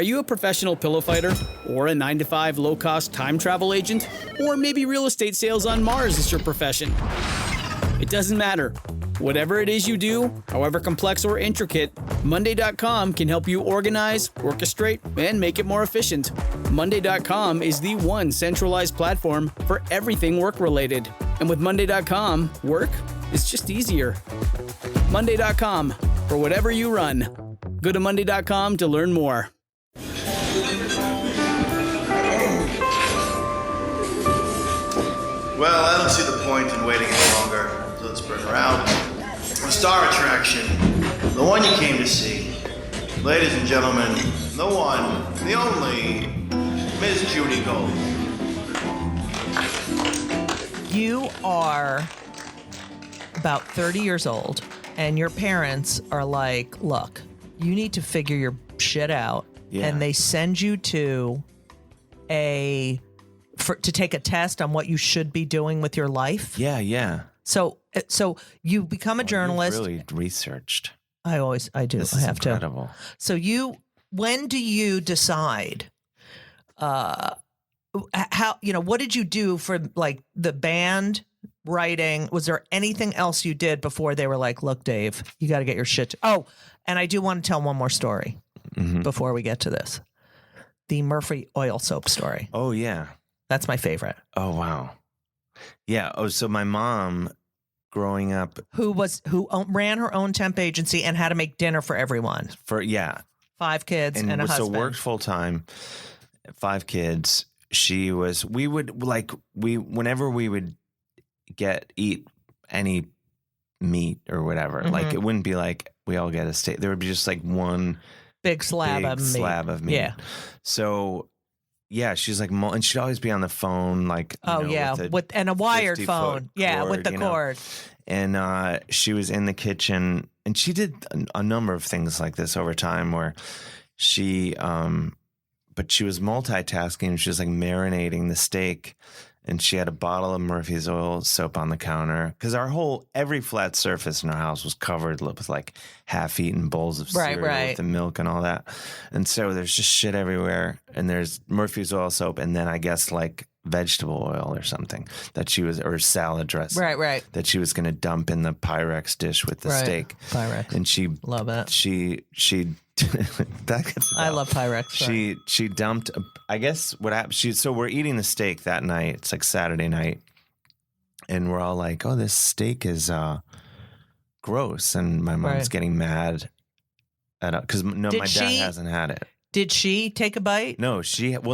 Are you a professional pillow fighter? Or a 9-to-5 low-cost time travel agent? Or maybe real estate sales on Mars is your profession? It doesn't matter. Whatever it is you do, however complex or intricate, Monday.com can help you organize, orchestrate, and make it more efficient. Monday.com is the one centralized platform for everything work-related. And with Monday.com, work is just easier. Monday.com, for whatever you run. Go to Monday.com to learn more. Well, I don't see the point in waiting any longer. So let's bring her out. The star attraction, the one you came to see. Ladies and gentlemen, the one, the only, Miss Judy Gold. You are about 30 years old, and your parents are like, look, you need to figure your shit out. Yeah. And they send you to to take a test on what you should be doing with your life. Yeah. So you become a journalist. You've really researched. I do. This I is have incredible. to. So when do you decide? How what did you do for like the band writing? Was there anything else you did before they were like, look, Dave, you got to get your shit. Oh, and I do want to tell one more story before we get to this. The Murphy oil soap story. Oh, yeah. That's my favorite. Oh, wow. Yeah. Oh, so my mom growing up. Who ran her own temp agency and had to make dinner for everyone. 5 kids and a husband. So worked full time, 5 kids. Whenever we would eat any meat or whatever, like it wouldn't be like we all get a steak. There would be just like one big slab of meat. Yeah. So yeah, she's like, and she'd always be on the phone, like, with a wired phone. Yeah, with the cord. And she was in the kitchen, and she did a number of things like this over time where she was multitasking. She was like marinating the steak, and she had a bottle of Murphy's oil soap on the counter because every flat surface in our house was covered with like half-eaten bowls of cereal with the milk and all that. And so there's just shit everywhere, and there's Murphy's oil soap, and then I guess like vegetable oil or something or salad dressing. Right. That she was going to dump in the Pyrex dish with the steak. Pyrex. And she love it. She I love Pyrex. She dumped. I guess what happened. So we're eating the steak that night. It's like Saturday night, and we're all like, "Oh, this steak is gross," and my mom's getting mad at because my dad hasn't had it. Did she take a bite? No,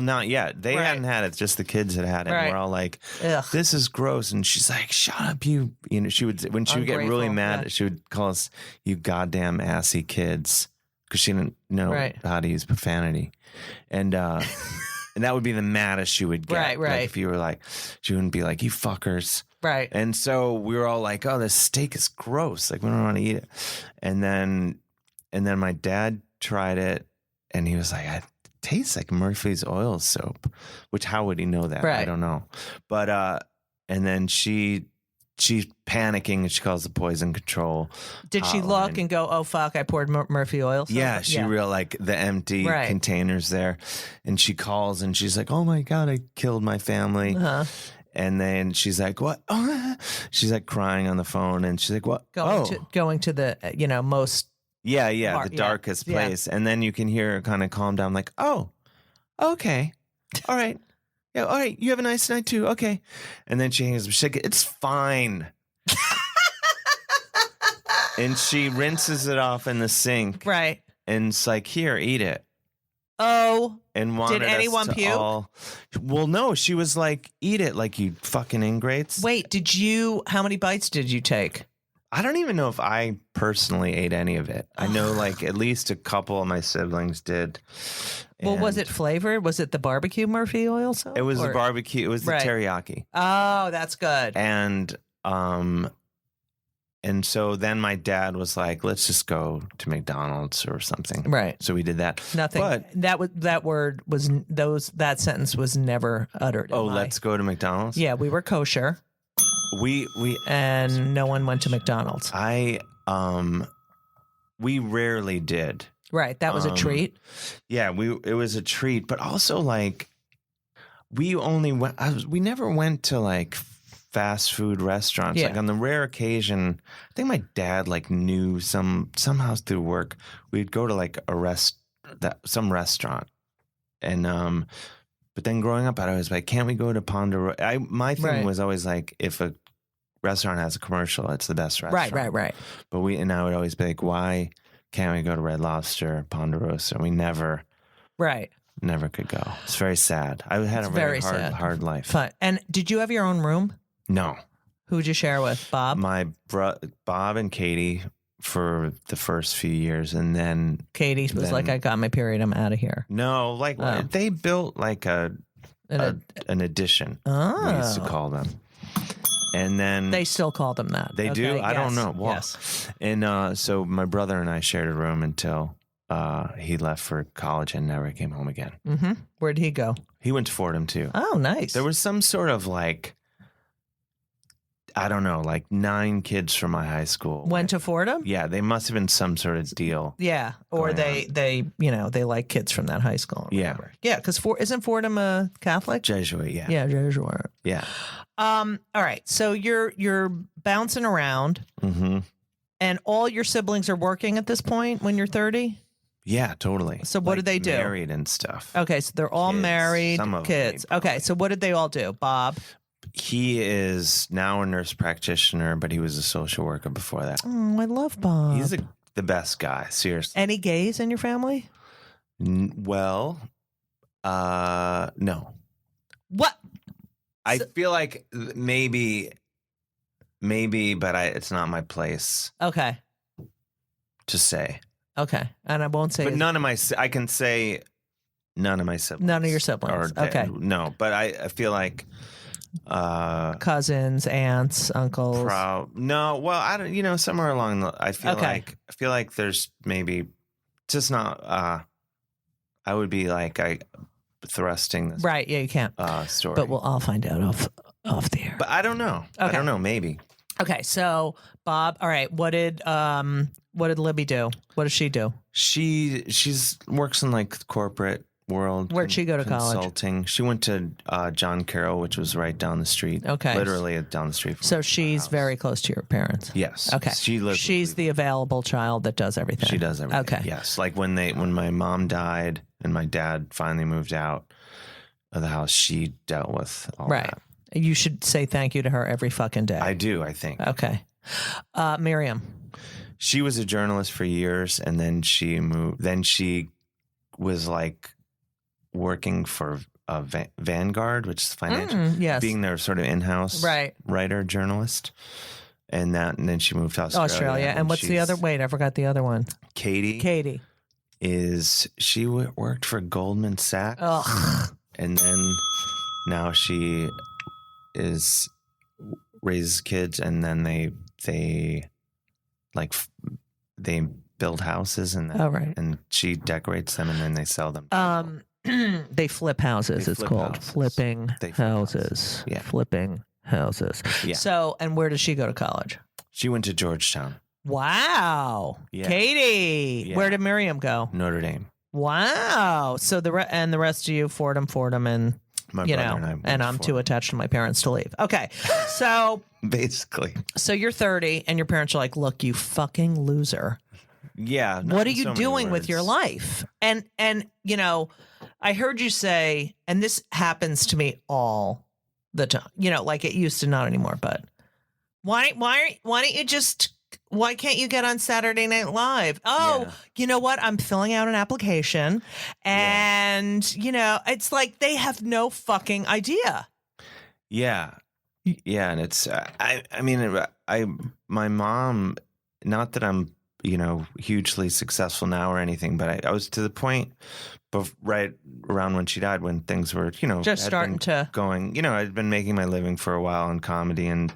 not yet. They hadn't had it. Just the kids had had it. And we're all like, ugh, this is gross. And she's like, shut up, you. She would, when she would get really mad, she would call us, you goddamn assy kids. Because she didn't know how to use profanity. And that would be the maddest she would get. Right. Like if you were like, she wouldn't be like, you fuckers. Right. And so we were all like, oh, this steak is gross. Like, we don't want to eat it. And then my dad tried it. And he was like, it tastes like Murphy's oil soap, which how would he know that? I don't know. But, and then she's panicking and she calls the poison control. Did she look and go, oh, fuck, I poured Murphy oil soap? Yeah, she realized like the empty containers there. And she calls and she's like, oh my God, I killed my family. And then she's like, what? Oh. She's like crying on the phone and she's like, what? Going to the, most. Yeah, the darkest place. And then you can hear her kind of calm down, like, oh, okay. All right. Yeah, all right. You have a nice night too. Okay. And then she hangs up. She's like, it's fine. And she rinses it off in the sink. Right. And it's like, here, eat it. Oh. And did anyone puke? Well, no. She was like, eat it, like you fucking ingrates. Wait, how many bites did you take? I don't even know if I personally ate any of it. I know like at least a couple of my siblings did. Well, was it flavored? Was it the barbecue Murphy oil soap? It was the barbecue. It was the teriyaki. Oh, that's good. And so then my dad was like, let's just go to McDonald's or something. Right. So we did that. Nothing. But that sentence was never uttered. Oh, let's go to McDonald's? Yeah, we were kosher. And no one went to McDonald's. We rarely did. Right. That was a treat. Yeah, it was a treat, but also like we never went to like fast food restaurants. Yeah. Like on the rare occasion, I think my dad like knew somehow through work, we'd go to like some restaurant. And but then growing up, I was like, can't we go to Ponderosa? My thing was always like, if a restaurant has a commercial, it's the best restaurant. Right. But I would always be like, why can't we go to Red Lobster, Ponderosa? We never could go. It's very sad. I had a very hard life. Fun. And did you have your own room? No. Who would you share with? Bob? Bob and Katie for the first few years, and then Katie was like, I got my period, I'm out of here. No, like they built like an addition. We used to call them. And then they still call them that. They do? I don't know. Well, yes. And so my brother and I shared a room until he left for college and never came home again. Mm-hmm. Where'd he go? He went to Fordham too. Oh, nice. There was some sort of like, I don't know, like 9 kids from my high school went to Fordham. Yeah, they must have been some sort of deal. Yeah, or they they like kids from that high school. Yeah, because isn't Fordham a Catholic? Jesuit. Yeah, Jesuit. Yeah. All right, so you're bouncing around, and all your siblings are working at this point when you're 30. Yeah, totally. So what did they do? Married and stuff. Okay, so they're all married. Some of kids. them, okay, so what did they all do? Bob. He is now a nurse practitioner, but he was a social worker before that. Oh, I love Bob. He's the best guy, seriously. Any gays in your family? Well, no. What? I feel like maybe, but it's not my place. Okay. To say. Okay, and I won't say. But I can say none of my siblings. None of your siblings. Okay. No, but I feel like. Cousins, aunts, uncles. No, well, I don't. Somewhere along the, I feel like there's maybe just not. I would be like thrusting this. Right? Yeah, you can't. Story, but I'll find out off the air. But I don't know. Okay. I don't know. Maybe. Okay, so Bob. All right, what did Libby do? What does she do? She's works in like corporate world. Where'd she go to consulting. college? She went to John Carroll, which was right down the street. Okay. Literally down the street from So she's very close to your parents. Yes. Okay. She's the available child that does everything. She does everything. Okay. Yes. Like when my mom died and my dad finally moved out of the house, she dealt with all that. You should say thank you to her every fucking day. I do, I think. Okay. Miriam. She was a journalist for years, and then she moved. Then she was like working for Vanguard, which is financial. Yes. Being their sort of in-house writer, journalist. And then she moved to Australia. And what's the other? Wait, I forgot the other one. Katie. She worked for Goldman Sachs. Ugh. And then now she raises kids, and then they build houses, and and she decorates them, and then they sell them. They flip houses. It's called flipping houses. Yeah, flipping houses. Yeah. So, and where did she go to college? She went to Georgetown. Wow. Yeah. Katie. Yeah. Where did Miriam go? Notre Dame. Wow. So the rest of you, Fordham, and my brother and I'm too attached to my parents to leave. Okay. So basically. So you're 30 and your parents are like, look, you fucking loser. Yeah. What are you doing with your life? And I heard you say, and this happens to me all the time, like it used to, not anymore, but why can't you get on Saturday Night Live? Oh, You know what? I'm filling out an application and, it's like they have no fucking idea. Yeah. Yeah. And it's, my mom, not that I'm, hugely successful now or anything, but I was to the point right around when she died, when things were, just starting to going, I'd been making my living for a while in comedy, and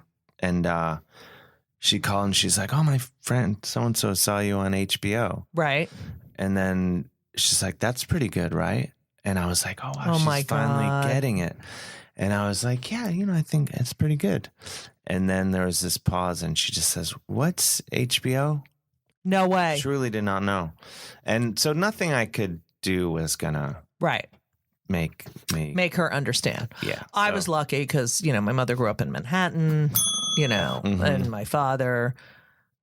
she called and she's like, oh, my friend so-and-so saw you on HBO. Right. And then she's like, that's pretty good, right? And I was like, oh, wow, she's finally getting it. And I was like, yeah, I think it's pretty good. And then there was this pause and she just says, what's HBO? No way. Truly did not know. And so nothing I could do was gonna make her understand. Yeah. I was lucky because, my mother grew up in Manhattan, and my father,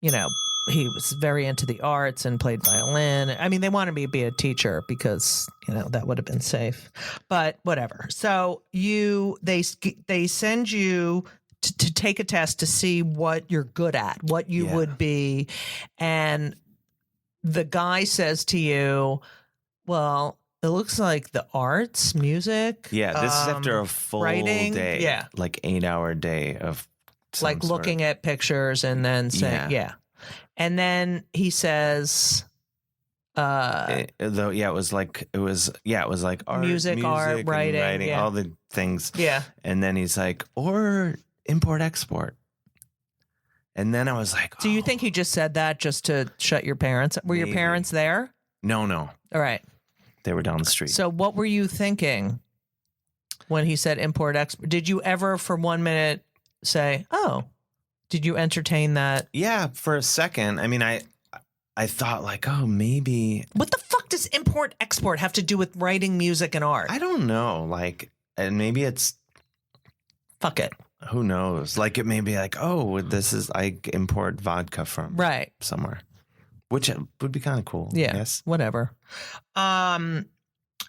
he was very into the arts and played violin. I mean, they wanted me to be a teacher because, that would have been safe. But whatever. So they send you to take a test to see what you're good at, what you would be. And the guy says to you, well, it looks like the arts, music. Yeah, this is after a full writing, day. yeah. Like 8-hour day of like looking at pictures and then saying, And then he says, it was like art, music, art, and writing, all the things. Yeah. And then he's like, or import export. And then I was like, do you think he just said that just to shut your parents? Were your parents there? No. All right. They were down the street. So what were you thinking when he said import export? Did you ever for 1 minute say, oh, did you entertain that? Yeah, for a second. I mean, I thought like, oh, maybe. What the fuck does import export have to do with writing music and art? I don't know. Like, and maybe it's. Fuck it. Who knows? Like, it may be like, oh, this is, I import vodka from somewhere. Which would be kind of cool. Yeah. Yes. Whatever.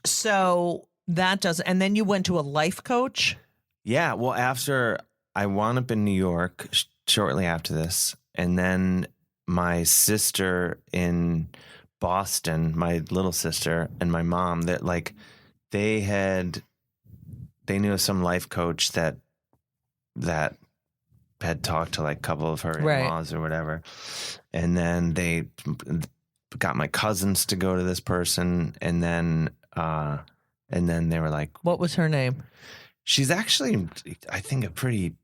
So that does, and then you went to a life coach? Yeah. Well, after I wound up in New York shortly after this, and then my sister in Boston, my little sister, and my mom, that like they knew some life coach that had talked to like a couple of her in-laws or whatever. And then they got my cousins to go to this person. And then they were like, what was her name? She's actually, I think, a pretty,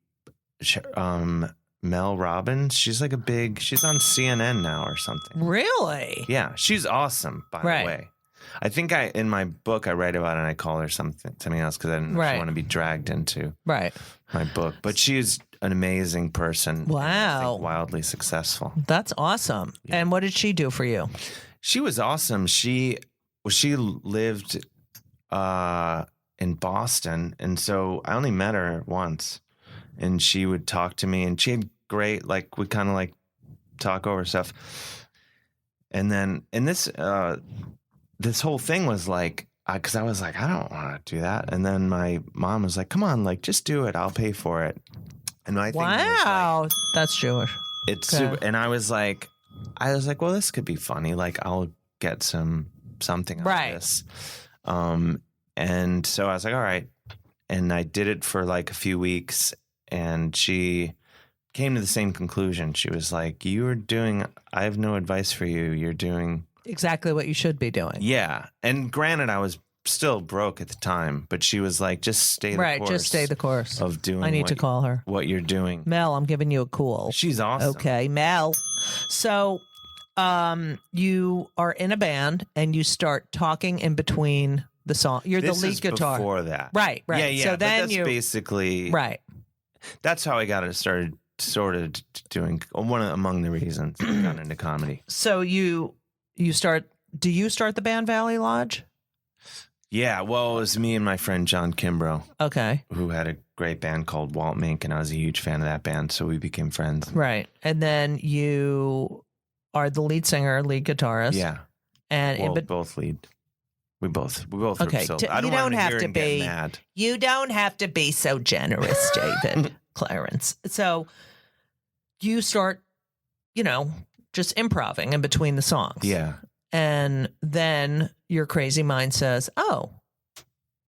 Mel Robbins. She's like she's on CNN now or something. Really? Yeah. She's awesome, by the way. I think in my book, I write about it and I call her something else because I didn't want to be dragged into my book. But she's an amazing person. Wow. And I think wildly successful. That's awesome. Yeah. And what did she do for you? She was awesome. She lived in Boston. And so I only met her once. And she would talk to me and she had great, like, we kind of like talk over stuff. And then this whole thing was like, because I was like, I don't want to do that. And then my mom was like, come on, like, just do it. I'll pay for it. And I think like, that's Jewish. It's super. And I was like, well, this could be funny. Like, I'll get something out of this. And so I was like, all right. And I did it for like a few weeks. And she came to the same conclusion. She was like, I have no advice for you. You're doing exactly what you should be doing. Yeah. And granted, I was still broke at the time, but she was like, just stay the course. Right, just stay the course. Of doing I need to call her. What you're doing. Mel, I'm giving you a call. She's awesome. Okay, Mel. So you are in a band and you start talking in between the song. You're the lead guitar. Before that. Right. Yeah. So then that's basically. Right. That's how I got started sort of doing among the reasons I got into comedy. So do you start the band Valley Lodge? Yeah, well, it was me and my friend John Kimbrough. Okay. Who had a great band called Walt Mink, and I was a huge fan of that band, so we became friends. Right. And then you are the lead singer, lead guitarist. Yeah. And both lead. We both okay. I don't want to hear and get mad. You don't have to be so generous, David Clarence. So you start, just improvising in between the songs. Yeah. And then your crazy mind says, oh,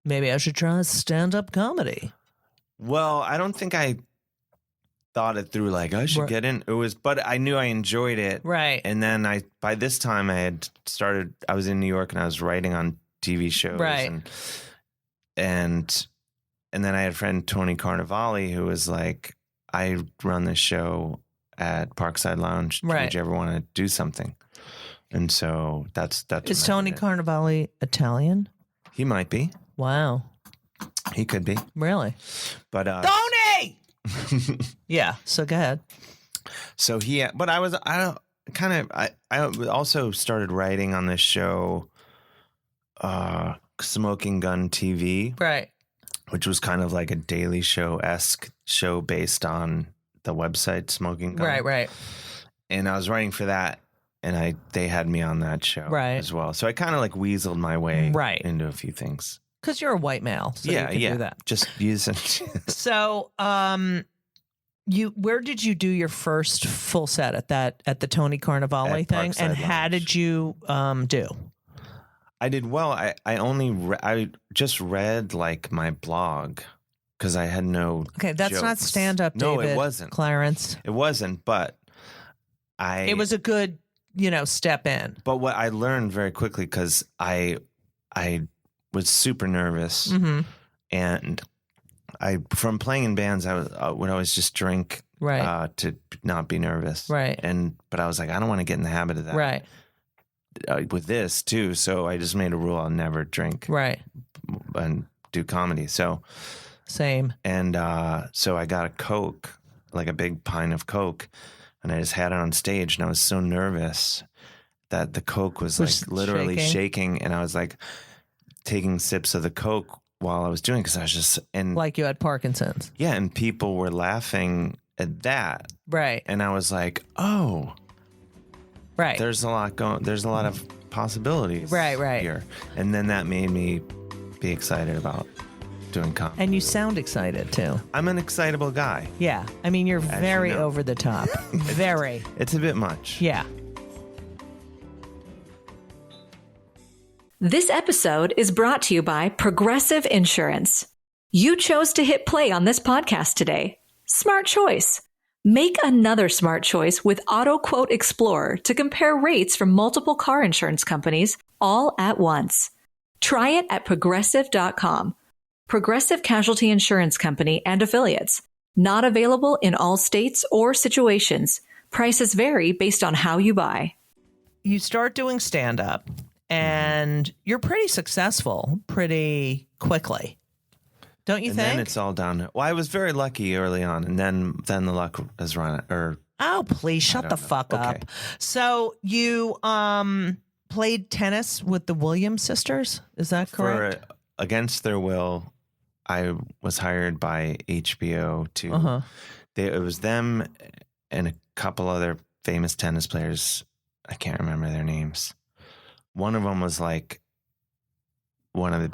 maybe I should try stand-up comedy. Well, I don't think I thought it through like I should get in. But I knew I enjoyed it. Right. And then by this time I was in New York and I was writing on TV shows. Right. And then I had a friend, Tony Carnevale, who was like, I run this show at Parkside Lounge. Right. Would you ever want to do something? And so that's. Is Tony Carnevale Italian? He might be. Wow. He could be. Really? But Tony! Yeah. So go ahead. So but I also started writing on this show, Smoking Gun TV. Right. Which was kind of like a Daily Show-esque show based on the website Smoking Gun. Right. And I was writing for that, and they had me on that show as well. So I kind of like weaseled my way into a few things. Because you're a white male, so you can do that. Just using. So, where did you do your first full set at the Tony Carnivale thing, Parkside and Lounge. how did you do? I did well. I just read like my blog because I had no. Okay, that's not jokes. stand up. No, David it wasn't. Clarence. It wasn't, but It was a good, step in. But what I learned very quickly, because I was super nervous, and from playing in bands, I would always just drink to not be nervous, right? But I was like, I don't want to get in the habit of that, right? With this too, so I just made a rule: I'll never drink, right, and do comedy. So same, and so I got a Coke, like a big pint of Coke, and I just had it on stage, and I was so nervous that the Coke was like literally shaking, and I was like taking sips of the Coke while I was doing it, because I was just like you had Parkinson's. Yeah, and people were laughing at that, right? And I was like, oh. Right. There's a lot of possibilities here. And then that made me be excited about doing comedy. And you sound excited too. I'm an excitable guy. Yeah. I mean, you're very over the top. Very. It's a bit much. Yeah. This episode is brought to you by Progressive Insurance. You chose to hit play on this podcast today. Smart choice. Make another smart choice with Auto Quote Explorer to compare rates from multiple car insurance companies all at once. Try it at progressive.com. Progressive Casualty Insurance Company and Affiliates. Not available in all states or situations. Prices vary based on how you buy. You start doing stand-up, and you're pretty successful pretty quickly. Don't you think? And then it's all down. Well, I was very lucky early on, and then the luck has run. Oh, please shut the fuck up. So you played tennis with the Williams sisters. Is that correct? Against their will, I was hired by HBO to. It was them and a couple other famous tennis players. I can't remember their names. One of them was like.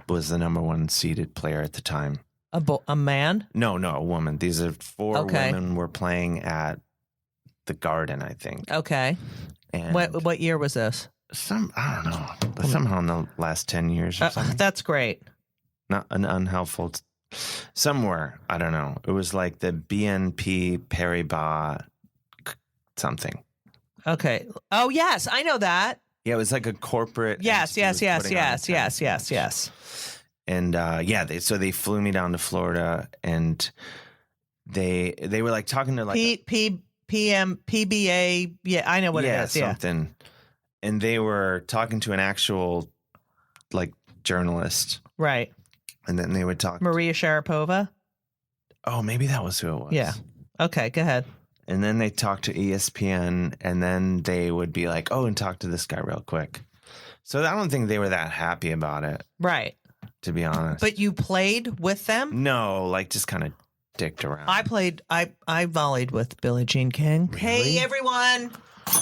Was the number one seeded player at the time. A man? No, a woman. These are four women were playing at the Garden, I think. Okay. And what year was this? I don't know. But somehow in the last 10 years or something. That's great. Not an unhelpful. Somewhere, I don't know. It was like the BNP Paribas something. Okay. Oh, yes. I know that. Yeah, it was like a corporate. Yes. And so they flew me down to Florida, and they were like talking to like PBA. Yeah, I know what it is. Something. And they were talking to an actual like journalist, right? And then they would talk Maria Sharapova. Oh, maybe that was who it was. Yeah. Okay, go ahead. And then they talked to ESPN, and then they would be like, oh, and talk to this guy real quick. So I don't think they were that happy about it. Right. To be honest. But you played with them? No, like just kind of dicked around. I volleyed with Billie Jean King. Really? Hey, everyone.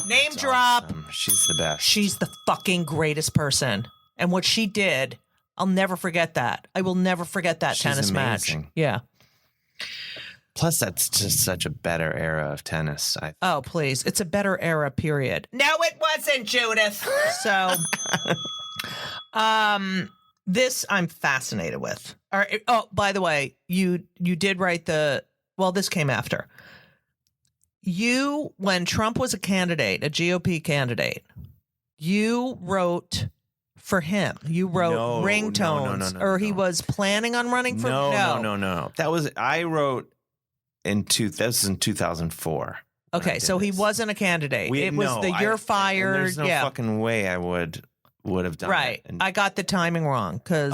Name drop. Awesome. She's the best. She's the fucking greatest person. And what she did, I'll never forget that. I will never forget that tennis amazing. match. Yeah. Plus, that's just such a better era of tennis. Oh, please. It's a better era, period. No, it wasn't, Judith. So, this I'm fascinated with. All right. Oh, by the way, you did write this came after. When Trump was a candidate, a GOP candidate, you wrote for him. You wrote ringtones. No, he was planning on running for No. I wrote in 2004. Okay, so he wasn't a candidate. You're fired. There's no fucking way I would have done right. it. I got the timing wrong because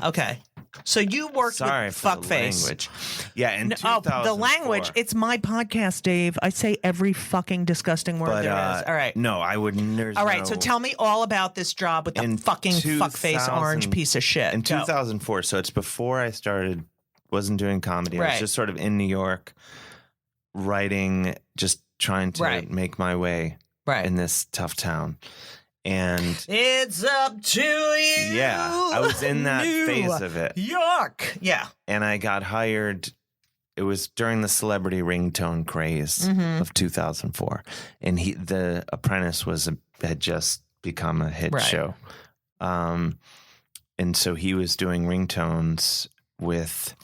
okay. So you worked Sorry with for the fuckface. language. Yeah, in 2004. The language. It's my podcast, Dave. I say every fucking disgusting word there is. All right. No, I wouldn't. All right. So tell me all about this job with the fucking fuckface orange piece of shit. In 2004. So it's before I wasn't doing comedy. I was just sort of in New York writing, just trying to make my way in this tough town. And it's up to you. Yeah, I was in that phase of it. York. Yeah. And I got hired. It was during the celebrity ringtone craze of 2004. And The Apprentice had just become a hit show. And so he was doing ringtones with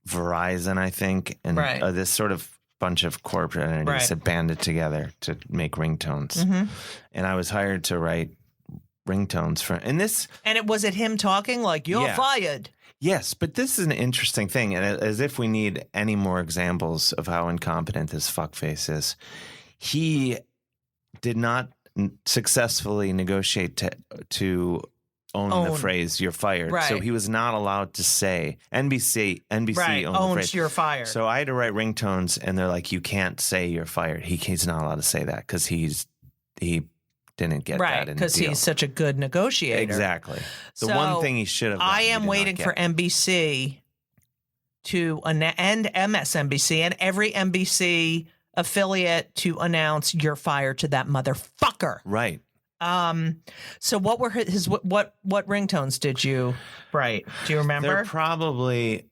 Verizon, I think, and this sort of bunch of corporate entities had banded together to make ringtones. And I was hired to write ringtones for And was it him talking like, you're fired? Yes, but this is an interesting thing, and as if we need any more examples of how incompetent this fuckface is. He did not successfully negotiate to own the phrase "you're fired," so he was not allowed to say NBC owned the phrase "you're fired." So I had to write ringtones, and they're like, "You can't say you're fired." He's not allowed to say that because he didn't get that in the deal. He's such a good negotiator. Exactly. The one thing he should have done. I am waiting for NBC and MSNBC and every NBC affiliate to announce "you're fired" to that motherfucker. Right. So what were what ringtones did you write? Do you remember? They're probably.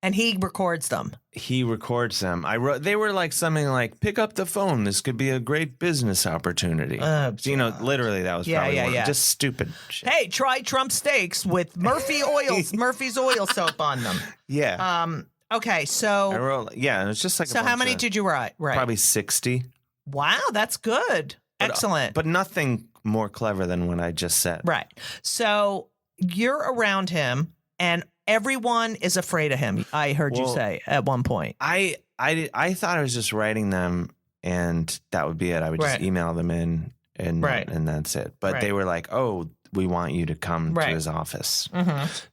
And he records them. He records them. They were like something like, "Pick up the phone. This could be a great business opportunity." Literally, that was probably just stupid shit. Hey, try Trump steaks with Murphy's oil soap on them. Yeah. Okay, so I wrote. Yeah, it was just like. So how many did you write? Right. Probably 60. Wow, that's good. Excellent. But nothing more clever than what I just said. Right. So you're around him, and everyone is afraid of him. I heard you say at one point. I thought I was just writing them, and that would be it. I would just email them in, and that's it. But they were like, "Oh, we want you to come to his office."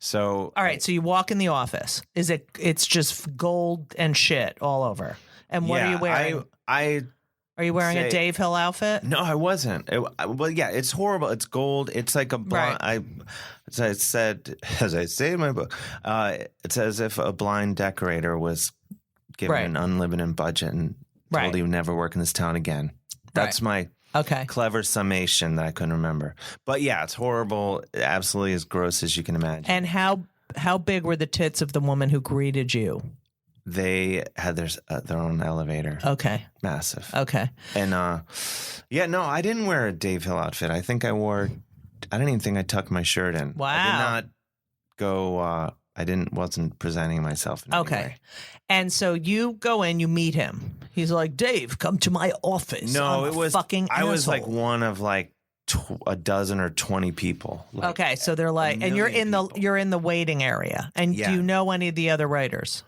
So all right. So you walk in the office. It's just gold and shit all over. And what are you wearing? Are you wearing a Dave Hill outfit? No, I wasn't. It's horrible. It's gold. It's like a blind. As I say in my book, it's as if a blind decorator was given an unlimited budget and told he would never work in this town again. That's my clever summation that I couldn't remember. But yeah, it's horrible. Absolutely as gross as you can imagine. And how big were the tits of the woman who greeted you? They had their own elevator. Okay. Massive. Okay. And no, I didn't wear a Dave Hill outfit. I think I didn't even think I tucked my shirt in. Wow. I did not go, wasn't presenting myself in any way. And so you go in, you meet him. He's like, "Dave, come to my office." No, it was fucking I asshole. was like one of like a dozen or 20 people. Okay. So they're like, and you're in the waiting area. And do you know any of the other writers?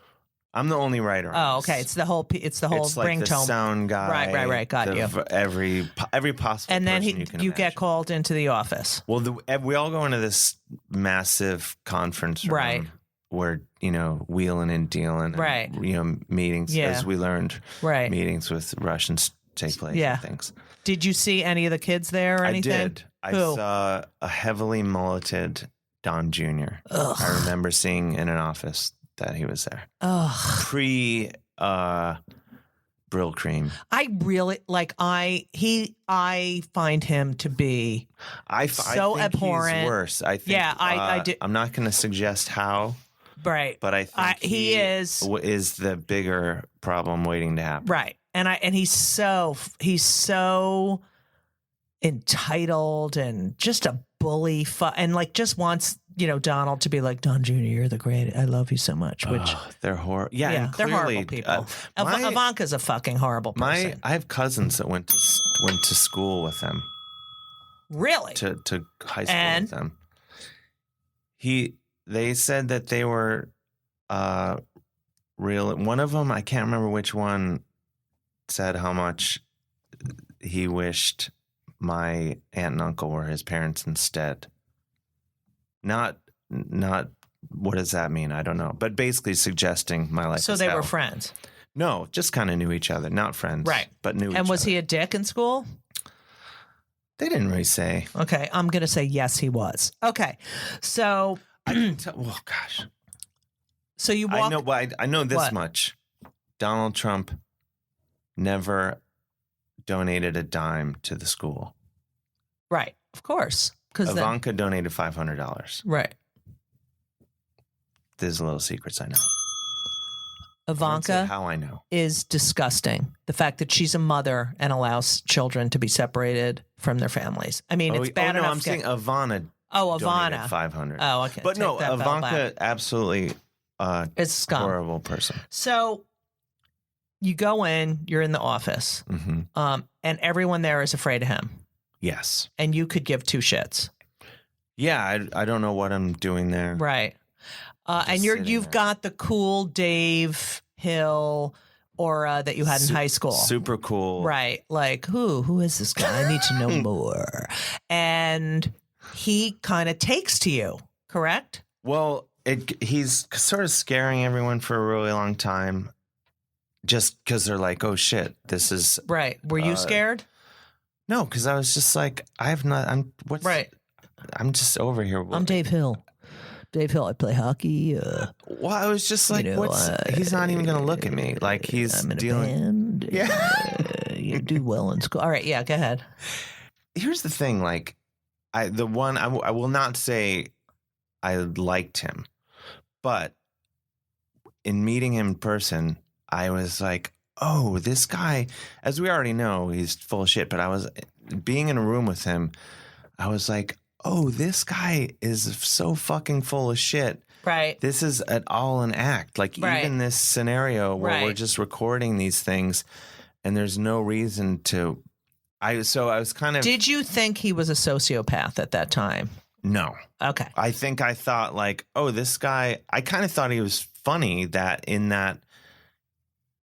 I'm the only writer. Oh, okay. It's the whole ringtone. The sound guy. Right. Got you. Every possible. And then you get called into the office. Well, we all go into this massive conference room where wheeling and dealing, and, meetings. As we learned, meetings with Russians take place. And things. Did you see any of the kids there or anything? I did. I saw a heavily mulleted Don Jr. Ugh. I remember seeing in an office that he was there. Ugh. Pre Brill Cream. I really I find him to be I think abhorrent. He's worse. I think. Yeah, I do. I'm not going to suggest how. Right. But I think he is the bigger problem waiting to happen. Right. And he's so entitled and just a bully and just wants Donald to be like, "Don Jr., you're the great. I love you so much." Which they're horrible. Yeah, and they're clearly, horrible people. Ivanka's a fucking horrible person. I have cousins that went to school with them. Really? To high school with them. They said that they were real. One of them, I can't remember which one, said how much he wished my aunt and uncle were his parents instead. Not what does that mean? I don't know. But basically suggesting my life. So is they hell. were friends. No, just kind of knew each other. Not friends. Right. But knew each other. And was he a dick in school? They didn't really say. Okay. I'm going to say yes, he was. Okay. So. I can tell. Oh, gosh. So you walk. I know this What? much. Donald Trump never donated a dime to the school. Right. Of course. Because Ivanka donated $500. Right. There's little secrets I know. Ivanka How I know. is disgusting. The fact that she's a mother and allows children to be separated from their families. I mean, it's bad enough. I'm saying Ivana. Oh, donated Ivana. $500. Oh, okay. But Take no, that back. Ivanka absolutely It's scum. horrible person. So you go in, you're in the office, and everyone there is afraid of him. Yes. And you could give two shits. Yeah, I don't know what I'm doing there. Right. And you've got the cool Dave Hill aura that you had in high school. Super cool. Right. Like, who is this guy? I need to know more. And he kind of takes to you, correct? Well, he's sort of scaring everyone for a really long time just because they're like, oh, shit, this is... Right. Were you scared? No, because I was just like, I'm just over here. I'm Dave Hill. Dave Hill, I play hockey. Well, I was just like, he's not even going to look at me. Like he's I'm in dealing. a band. Yeah. You do well in school. All right. Yeah, go ahead. Here's the thing. Like I will not say I liked him, but in meeting him in person, I was like, oh, this guy, as we already know, he's full of shit. But I was being in a room with him. I was like, oh, this guy is so fucking full of shit. Right. This is all an act. Like even this scenario where we're just recording these things and there's no reason to. So I was kind of. Did you think he was a sociopath at that time? No. Okay. I thought like, oh, this guy, I kind of thought he was funny that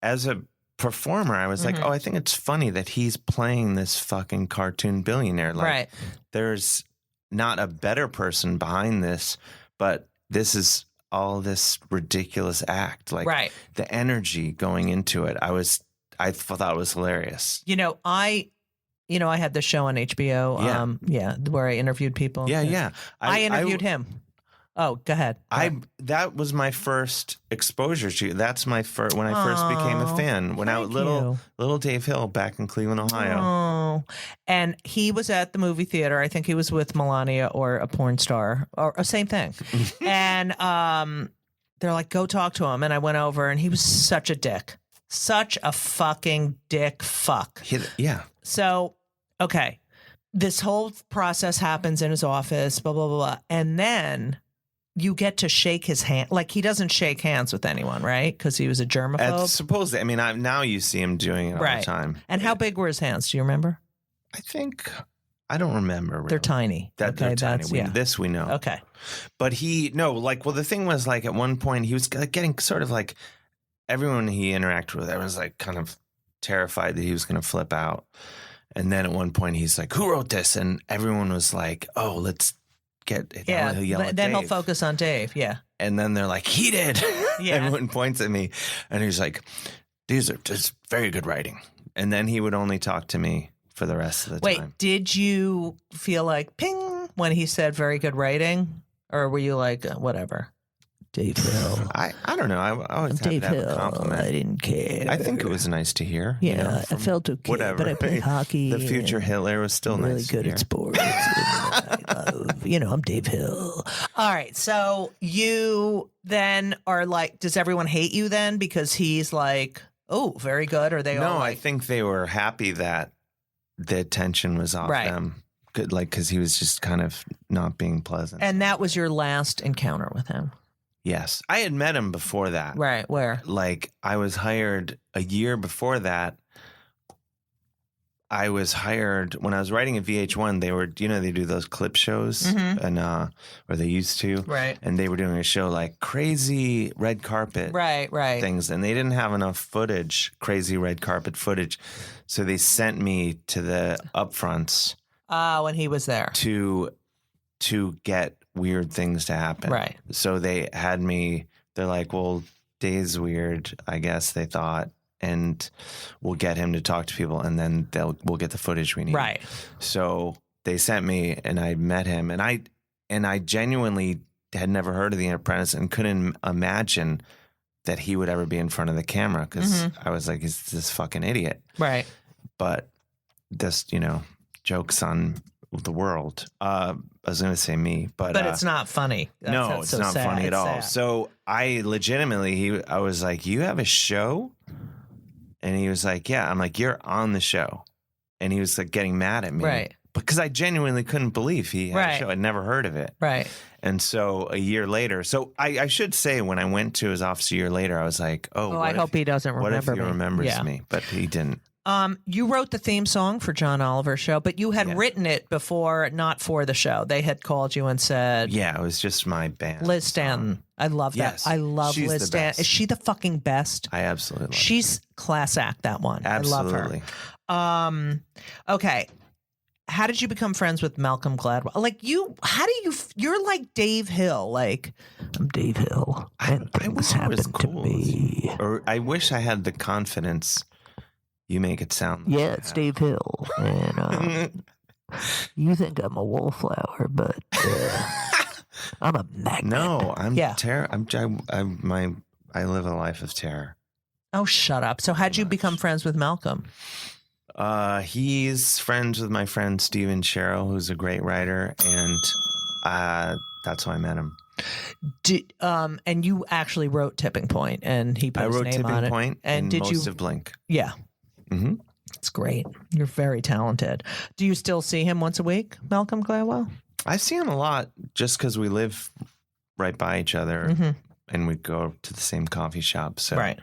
as a performer, I was like, oh, I think it's funny that he's playing this fucking cartoon billionaire. Like, there's not a better person behind this, but this is all this ridiculous act. Like the energy going into it. I thought it was hilarious. I had the show on HBO. Where I interviewed people. Yeah. I interviewed him. Oh, go ahead. That was my first exposure to you. That's my first when I first became a fan. When I was little Dave Hill back in Cleveland, Ohio. Oh, and he was at the movie theater. I think he was with Melania or a porn star or same thing. And they're like, "Go talk to him." And I went over, and he was such a dick, such a fucking dick. Fuck. Yeah. So, okay, this whole process happens in his office. Blah blah blah, blah. And then you get to shake his hand. Like, he doesn't shake hands with anyone, right? Because he was a germaphobe. Supposedly. I mean, now you see him doing it all the time. And how big were his hands? Do you remember? I don't remember. Really. They're tiny. They're tiny. This we know. Okay. But the thing was, like, at one point he was getting sort of like everyone he interacted with, everyone's like kind of terrified that he was going to flip out. And then at one point he's like, who wrote this? And everyone was like, oh, let's get it. Yeah. Then he'll Dave. focus on Dave. Yeah. And then they're like, he did. Yeah. Everyone points at me and he's like, these are just very good writing. And then he would only talk to me for the rest of the time. Wait, did you feel like ping when he said very good writing? Or were you like, whatever? Dave Hill. I don't know. I always have Dave to have Hill. a compliment. I didn't care. I think it was nice to hear. Yeah, I felt okay. Whatever. But I played hockey. The future Hitler was still really nice good to at hear. sports. I'm Dave Hill. All right. So you then are like, does everyone hate you then? Because he's like, oh, very good. Or they all I think they were happy that the attention was off them. Good, like, because he was just kind of not being pleasant. And that was your last encounter with him? Yes. I had met him before that. Right. Where? Like, I was hired a year before that. I was hired when I was writing at VH1. They were, they do those clip shows and or they used to. Right. And they were doing a show like crazy red carpet things. And they didn't have enough footage, crazy red carpet footage. So they sent me to the upfronts. When he was there. To get weird things to happen. Right. So they're like, well, Dave's weird, I guess they thought, and we'll get him to talk to people, and then we'll get the footage we need. Right. So they sent me, and I met him, and I genuinely had never heard of The Apprentice and couldn't imagine that he would ever be in front of the camera, because I was like, he's this fucking idiot. Right. But this, joke's on the world. I was going to say me, but it's not funny. That's it's so not sad. funny at It's all. sad. So I legitimately, I was like, you have a show? And he was like, yeah. I'm like, you're on the show. And he was like getting mad at me. Right. Because I genuinely couldn't believe he had a show. I'd never heard of it. Right. And so a year later, so I should say, when I went to his office a year later, I was like, I hope he doesn't remember me. What if he remembers me? But he didn't. You wrote the theme song for John Oliver's show, but you had written it before, not for the show. They had called you and said, yeah, it was just my band. Liz Stanton. I love that. Yes, I love she's Liz the Stanton. best. Is she the fucking best? I absolutely love She's class act, that one. Absolutely. I love her. Okay. How did you become friends with Malcolm Gladwell? Like you're like Dave Hill. Like, I'm Dave Hill. I wish I was cool. Or I wish I had the confidence you make it sound like. Yeah, it's Dave Hill. And you think I'm a wallflower, but I'm a magnet. No, I'm terror. I live a life of terror. Oh, shut up. So how'd you become friends with Malcolm? He's friends with my friend Steven Sherrill, who's a great writer, and that's how I met him. And you actually wrote Tipping Point, and he put his name on it. I wrote Tipping Point and most of Blink. Yeah. Mm-hmm. It's great. You're very talented. Do you still see him once a week, Malcolm Gladwell? I see him a lot just because we live right by each other, and we go to the same coffee shop. So, right.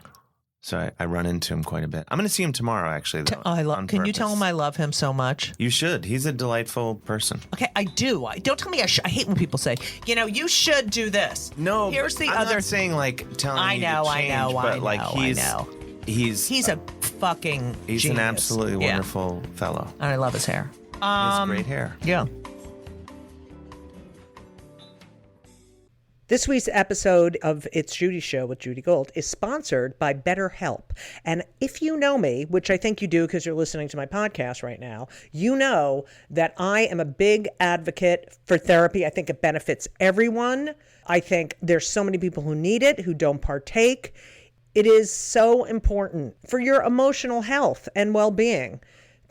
So I run into him quite a bit. I'm going to see him tomorrow, actually. Though, Can you tell him I love him so much? You should. He's a delightful person. Okay, I do. Don't tell me I hate when people say, you should do this. No, here's the I'm other. not saying like telling you to change, but like he's a fucking. He's genius. an absolutely wonderful fellow. And I love his hair. He has great hair. Yeah. This week's episode of It's Judy Show with Judy Gold is sponsored by BetterHelp. And if you know me, which I think you do because you're listening to my podcast right now, you know that I am a big advocate for therapy. I think it benefits everyone. I think there's so many people who need it, who don't partake. It is so important for your emotional health and well-being.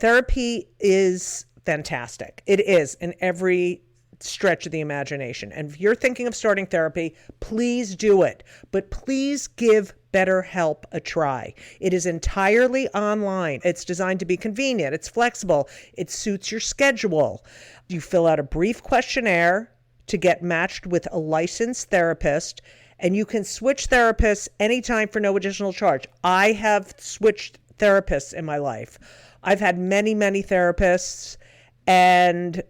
Therapy is fantastic. It is in every stretch of the imagination. And if you're thinking of starting therapy, please do it. But please give BetterHelp a try. It is entirely online. It's designed to be convenient. It's flexible. It suits your schedule. You fill out a brief questionnaire to get matched with a licensed therapist, and you can switch therapists anytime for no additional charge. I have switched therapists in my life. I've had many, many therapists, and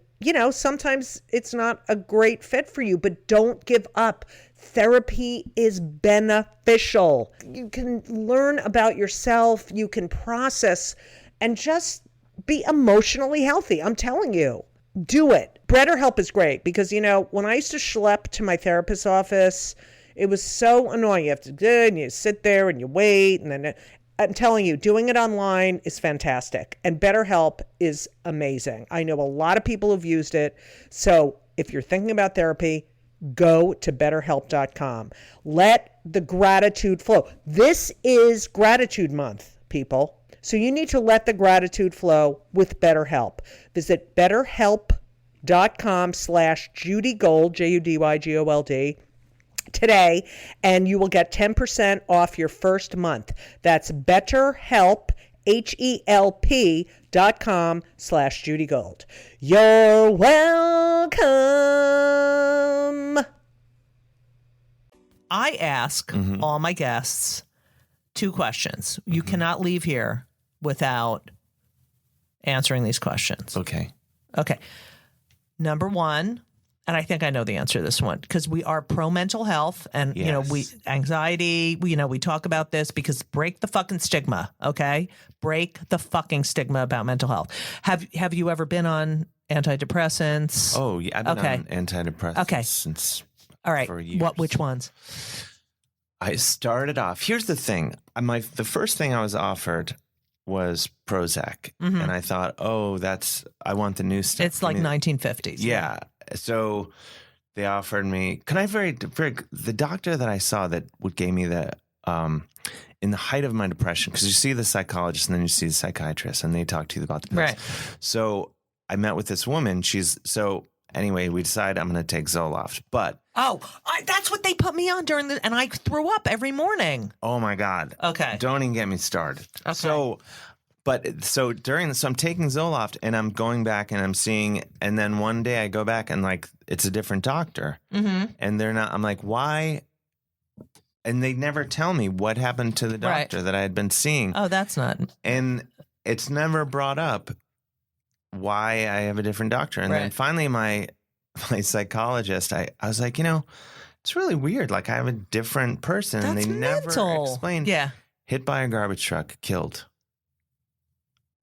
sometimes it's not a great fit for you, but don't give up. Therapy is beneficial. You can learn about yourself, you can process, and just be emotionally healthy. I'm telling you, do it. BetterHelp is great because, when I used to schlep to my therapist's office, it was so annoying. You have to do it, and you sit there and you wait, and then I'm telling you, doing it online is fantastic. And BetterHelp is amazing. I know a lot of people who've used it. So if you're thinking about therapy, go to BetterHelp.com. Let the gratitude flow. This is Gratitude Month, people. So you need to let the gratitude flow with BetterHelp. Visit BetterHelp.com/JudyGold, JudyGold, today, and you will get 10% off your first month. That's BetterHelp, HELP.com/JudyGold. You're welcome. I ask all my guests 2 questions. You cannot leave here without answering these questions. Okay. Number 1, and I think I know the answer to this one, because we are pro mental health, and anxiety. We talk about this because break the fucking stigma, okay? Break the fucking stigma about mental health. Have you ever been on antidepressants? Oh yeah, I've been on antidepressants since. All right, for years. which ones? I started off. Here's the thing. The first thing I was offered was Prozac, and I thought, I want the new stuff. It's like 1950s. Yeah. So they offered me. The doctor that I saw that gave me the in the height of my depression, because you see the psychologist and then you see the psychiatrist, and they talk to you about the pills. Right. So I met with this woman. Anyway, we decided I'm going to take Zoloft, but that's what they put me on and I threw up every morning. Oh my God! Okay, don't even get me started. Okay. So I'm taking Zoloft and I'm going back and I'm seeing, and then one day I go back and like it's a different doctor, and they're not. I'm like, why? And they never tell me what happened to the doctor that I had been seeing. Oh, that's not. And it's never brought up why I have a different doctor. And then finally my psychologist, I was like, it's really weird. Like I have a different person. That's and they mental. never explained. Yeah. Hit by a garbage truck, killed.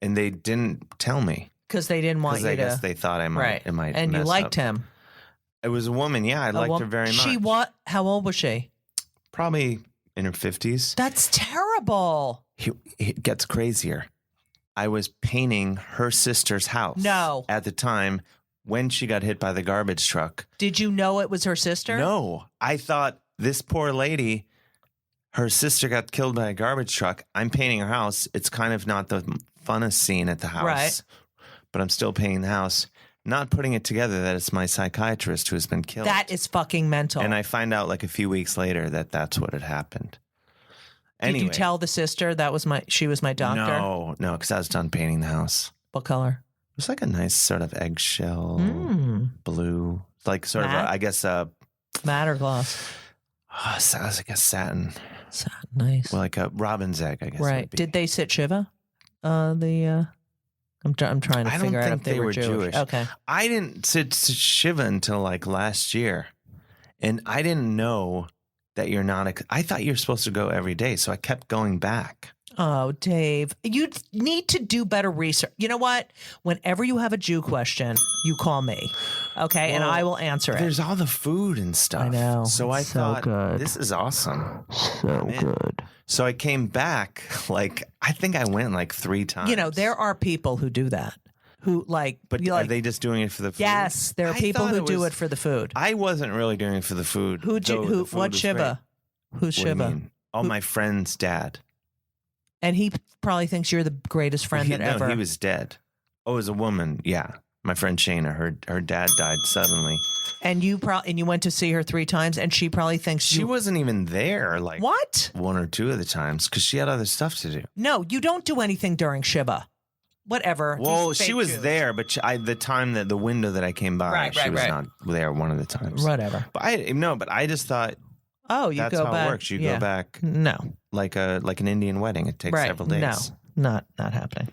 And they didn't tell me. Because they didn't want you to. I guess they thought I might. It might and you liked him. It was a woman. Yeah, I liked her very much. How old was she? Probably in her 50s. That's terrible. It gets crazier. I was painting her sister's house. No. At the time when she got hit by the garbage truck. Did you know it was her sister? No. I thought this poor lady, her sister got killed by a garbage truck. I'm painting her house. It's kind of not the funnest scene at the house. Right. But I'm still painting the house. Not putting it together that it's my psychiatrist who has been killed. That is fucking mental. And I find out like a few weeks later that that's what had happened. Anyway, did you tell the sister she was my doctor? No, because I was done painting the house. What color? It was like a nice sort of eggshell blue, like sort matte? of I guess matte or gloss. So I was like a satin. Satin, nice. Well, like a robin's egg, I guess. Right. Did they sit Shiva? I'm trying to figure out if they were Jewish. Okay. I didn't sit Shiva until like last year, and I didn't know that you're not. I thought you were supposed to go every day, so I kept going back. Oh, Dave, you need to do better research. You know what? Whenever you have a Jew question, you call me, okay, and I will answer it. There's all the food and stuff. I know. So I thought, this is awesome. So good. So I came back, I think I went 3 times. There are people who do that. Who But are they just doing it for the food? Yes, there are people who do it for the food. I wasn't really doing it for the food. What Shiva? Who's Shiva? Oh, my friend's dad. And he probably thinks you're the greatest friend ever. No, he was dead. Oh, it was a woman. Yeah. My friend Shana, her dad died suddenly. And you went to see her 3 times, and she probably thinks she wasn't even there. What? 1 or 2 of the times, because she had other stuff to do. No, you don't do anything during Shiva. Whatever. Well, she was there, but the window that I came by, she was not there one of the times. Whatever. But I just thought. Oh, you that's go how back. It works. You go back. No. Like an Indian wedding. It takes several days. No, not happening.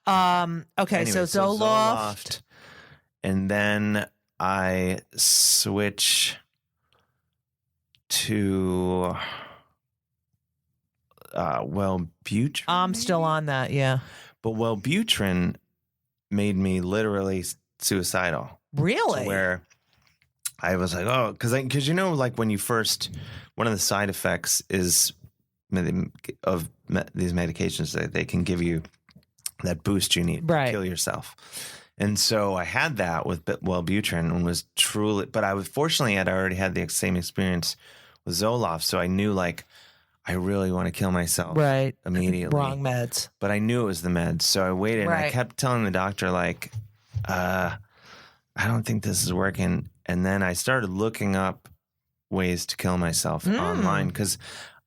Okay, anyway, so Zoloft. And then I switch to Wellbutrin. I'm still on that, yeah. But Wellbutrin made me literally suicidal. Really? Where I was like, because when you first, one of the side effects is of these medications that they can give you that boost you need to kill yourself. And so I had that with Wellbutrin and was truly, but fortunately I'd already had the same experience with Zoloft. So I knew I really want to kill myself immediately. Wrong meds. But I knew it was the meds. So I waited and I kept telling the doctor I don't think this is working. And then I started looking up ways to kill myself online because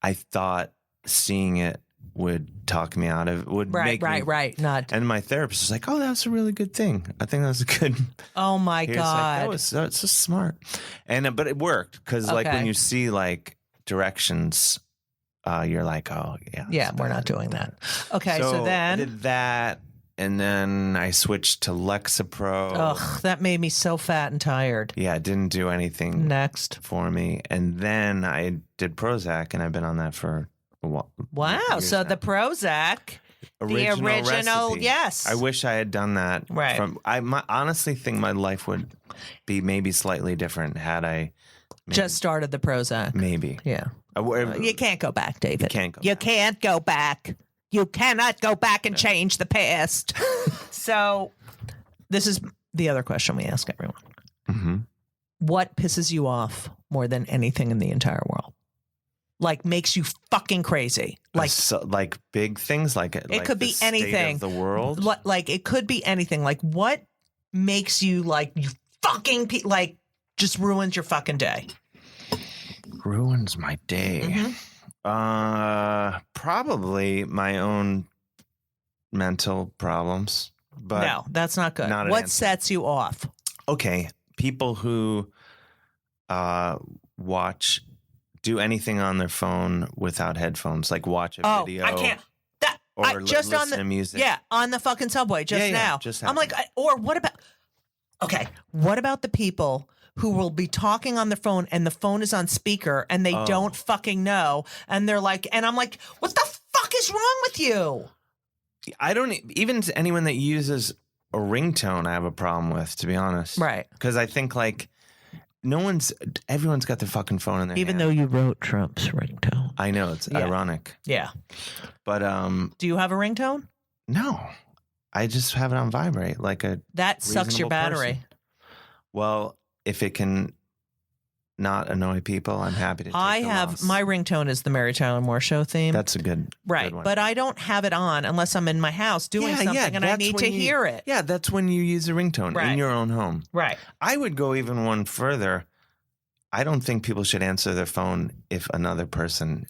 I thought seeing it would talk me out of it. Would make me, Not. And my therapist was like, "Oh, that's a really good thing. I think that's a good." Oh my God, that's so smart. And but it worked because when you see directions, you're like, "Oh yeah, yeah, we're not doing that." Okay, so then I did that, and then I switched to Lexapro. Ugh, that made me so fat and tired. Yeah, it didn't do anything Next for me. And then I did Prozac, and I've been on that for a while. Wow, so the Prozac, the original, recipe. yes. I wish I had done that. Right. I honestly think my life would be maybe slightly different had I just started the Prozac. Maybe. Yeah. You can't go back, David. You can't go You back. can't go back. You cannot go back and change the past. So this is the other question we ask everyone. Mm-hmm. What pisses you off more than anything in the entire world? Like makes you fucking crazy. Like big things, like it could be anything. Of the world. Like it could be anything. Like what makes you like you fucking like just ruins your fucking day? Ruins my day. Mm-hmm. Probably my own mental problems. But no, that's not good. What sets you off? Okay, people who do anything on their phone without headphones, like watch a video. I can't. Just listen to music. Yeah, on the fucking subway just now. Just I'm like, or what about? Okay, what about the people who will be talking on the phone and the phone is on speaker and they don't fucking know, and they're like, and I'm like, what the fuck is wrong with you? I don't even anyone that uses a ringtone I have a problem with, to be honest. Right. Because I think like everyone's got their fucking phone in their Even hand. though you wrote Trump's ringtone. I know, it's ironic. Yeah. But do you have a ringtone? No. I just have it on vibrate like a that sucks your battery. Person. Well, if it can not annoy people, I'm happy to take I have loss. My ringtone is the Mary Tyler Moore Show theme. That's a good one. But I don't have it on unless I'm in my house doing something and I need to hear it. Yeah, that's when you use a ringtone in your own home. Right. I would go even one further. I don't think people should answer their phone if another person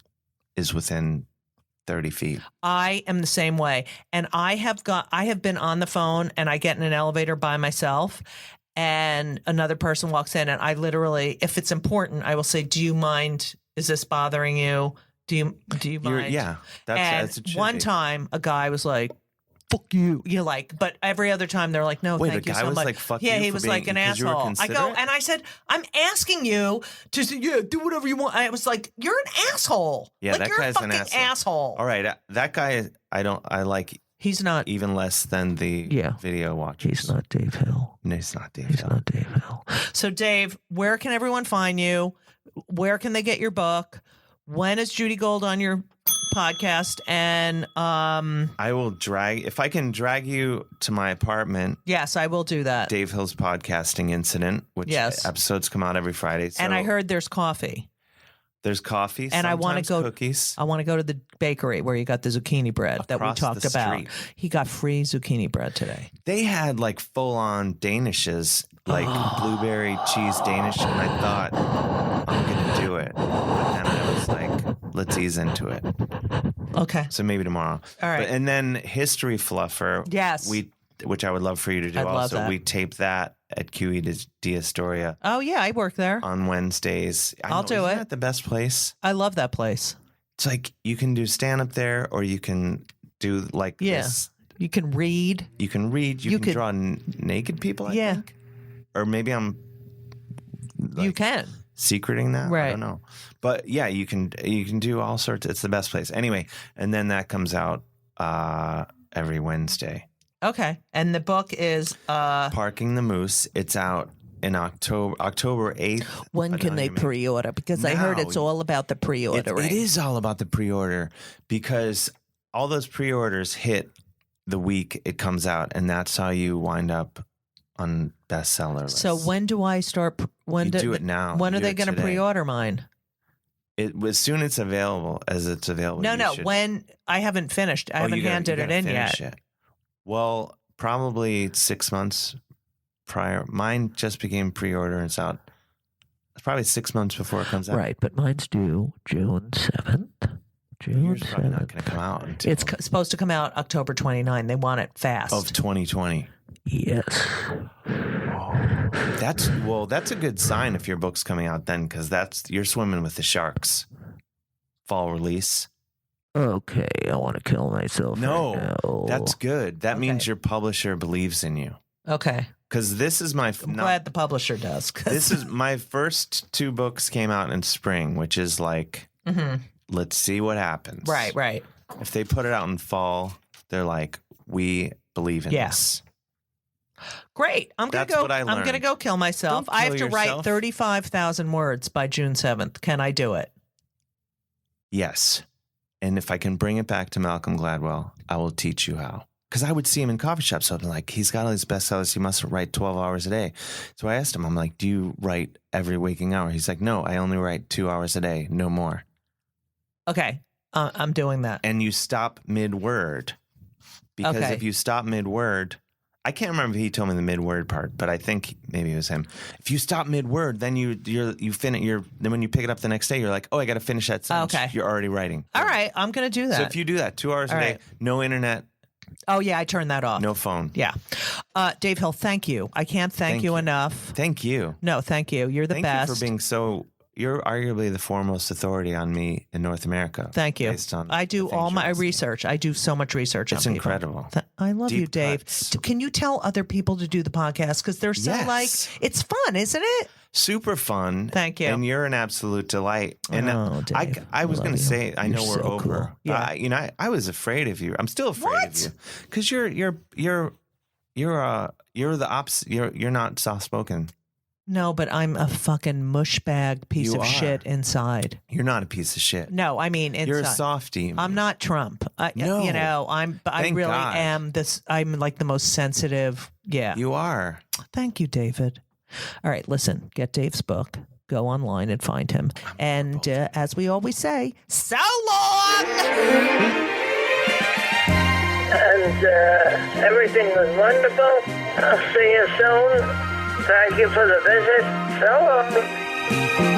is within 30 feet. I am the same way. And I have been on the phone and I get in an elevator by myself and another person walks in and I literally, if it's important, I will say, do you mind? Is this bothering you? Do you mind? That's one time a guy was like, fuck you. You like, but every other time they're like, no, thank you so much. Was like, fuck yeah, you he was like an asshole. I go and I said, I'm asking you to do whatever you want. I was like, you're an asshole. Yeah, like, that you're guy's a fucking an asshole. All right, that guy, I like. He's not even less than the video watchers. He's not Dave Hill. No, he's not Dave He's Hill. not Dave Hill. So, Dave, where can everyone find you? Where can they get your book? When is Judy Gold on your podcast? And I will if I can drag you to my apartment. Yes, I will do that. Dave Hill's podcasting incident, which episodes come out every Friday. So and I heard there's coffee. There's coffee, and I want to go cookies. I want to go to the bakery where you got the zucchini bread that we talked about. He got free zucchini bread today. They had like full-on Danishes, like blueberry cheese Danish, and I thought I'm gonna do it, but then I was like, let's ease into it. Okay. So maybe tomorrow. All right. And then History Fluffer. Yes. Which I would love for you to do. Also, we tape that at QE Astoria. Oh yeah, I work there on Wednesdays. I'll do it. Isn't that the best place? I love that place. It's like you can do stand up there, or you can do like this. You can read. You can read. You can draw naked people. I think. Or maybe I'm. You can secreting that. Right. I don't know, but yeah, you can do all sorts. It's the best place. Anyway, and then that comes out every Wednesday. Okay. And the book is Parking the Moose. It's out in October 8th. When can they pre-order? Because I heard it's all about the pre-ordering. It is all about the pre-order because all those pre-orders hit the week it comes out, and that's how you wind up on bestseller lists. So when do I start? Do it now. When are they going to pre-order mine? As soon as it's available. No. When I haven't finished. I haven't handed it in yet. Well, probably 6 months prior. Mine just became pre-order and it's out. It's probably 6 months before it comes out. Right, but mine's due June 7th. Yours is probably not going to come out until... It's supposed to come out October 29. They want it fast. Of 2020. Yes. Oh, that's a good sign if your book's coming out then, because you're swimming with the sharks. Fall release. Okay, I want to kill myself. No, right now. that's good. That Okay. means your publisher believes in you. Okay. Because this is my... I'm glad the publisher does. 'Cause This is my first 2 books came out in spring, which is like, let's see what happens. right. If they put it out in fall, they're like, we believe in this. Great. I'm gonna That's go. what I I'm gonna learned. go kill myself. Don't I have to kill write yourself. 35,000 words by June 7th. Can I do it? Yes. And if I can bring it back to Malcolm Gladwell, I will teach you how. Because I would see him in coffee shops. So I'd be like, he's got all these bestsellers. He must write 12 hours a day. So I asked him, I'm like, do you write every waking hour? He's like, no, I only write 2 hours a day, no more. Okay. I'm doing that. And you stop mid-word. Because Okay. if you stop mid-word, I can't remember if he told me the mid-word part, but I think maybe it was him. If you stop mid-word, then you finish. Then when you pick it up the next day, you're like, oh, I got to finish that sentence. Okay. You're already writing. All right. I'm gonna do that. So if you do that 2 hours All a day, right. no internet, Oh yeah, I turned that off. no phone. Yeah. Dave Hill, thank you. I can't thank you enough. Thank you. No, thank you. You're the Thank best. you for being so. You're arguably the foremost authority on me in North America. Thank you. Based on I do the things all you're my listening. research. I do so much research It's on people. incredible. I love Deep you, Dave. cuts. Can you tell other people to do the podcast? Because they're so Yes. like, it's fun, isn't it? Super fun. Thank you. And you're an absolute delight. And Oh, Dave, I was I going to love you. say, I You're know we're so over. cool. Yeah. Yeah. I was afraid of you. I'm still afraid of you because you're the opposite. You're not soft spoken. No, but I'm a fucking mushbag piece You of are. shit inside. You're not a piece of shit. No, I mean inside. You're a softie. I'm not Trump. No. You know, I Thank really God. am this. I'm like the most sensitive. Yeah. You are. Thank you, David. All right, listen, get Dave's book. Go online and find him. And as we always say, so long. And everything was wonderful. I'll see you soon. Thank you for the visit. So long.